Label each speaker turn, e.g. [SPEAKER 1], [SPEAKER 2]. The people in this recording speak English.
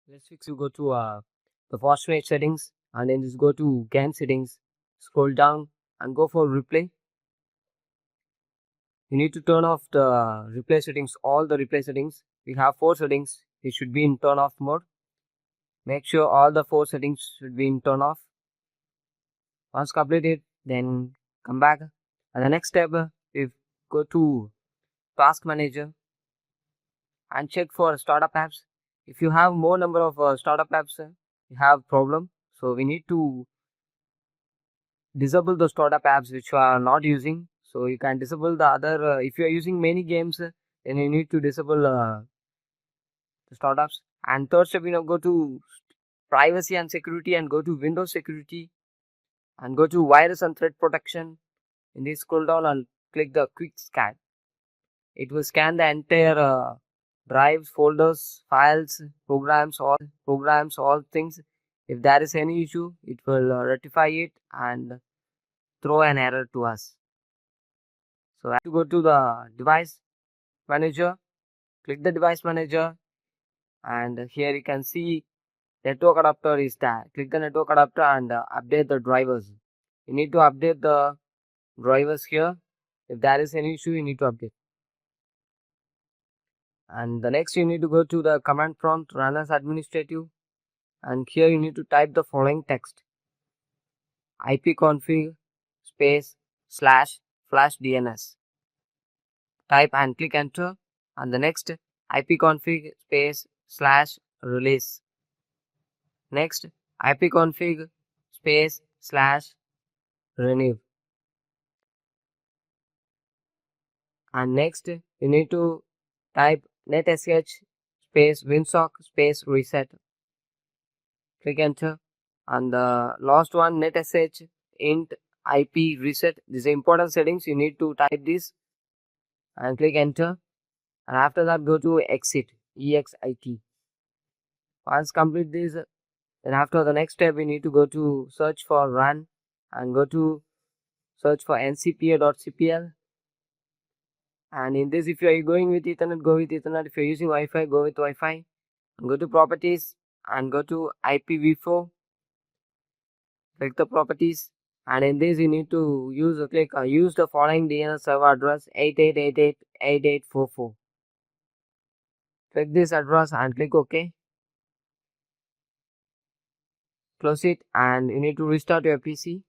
[SPEAKER 1] Let's fix. You go to the Fortnite settings and then just go to game settings, scroll down and go for replay. You need to turn off the replay settings, all the replay settings. We have 4 settings. It should be in turn off mode. Make sure all the 4 settings should be in turn off. Once completed, then come back. And the next step, we go to task manager and check for startup apps. If you have more number of startup apps, you have problem. So we need to disable the startup apps which you are not using. So you can disable the other. If you are using many games, then you need to disable the startups. And third step, go to privacy and security and go to Windows security and go to virus and threat protection. In this, scroll down and click the quick scan. It will scan the entire drives, folders, files, programs, all things. If there is any issue, it will rectify it and throw an error to us. So I have to go to the device manager, click the device manager, and here you can see network adapter is there. Click the network adapter and update the drivers. You need to update the drivers here. If there is any issue, you need to update. And the next, you need to go to the command prompt, run as administrative, and here you need to type the following text: ipconfig space // DNS. Type and click enter. And the next, ipconfig space / release. Next, ipconfig space / renew. And next, you need to type netsh space winsock space reset. Click enter. And the last one, netsh int ip reset. These are important settings. You need to type this and click enter. And after that, go to exit, exit. Once complete this, then after the next step, we need to go to search for run and go to search for ncpa.cpl. And in this, if you are going with Ethernet, go with Ethernet. If you are using Wi-Fi, go with Wi-Fi. And go to properties and go to IPv4. Click the properties. And in this, you need to use the following DNS server address 88888844. Click this address and click OK. Close it and you need to restart your PC.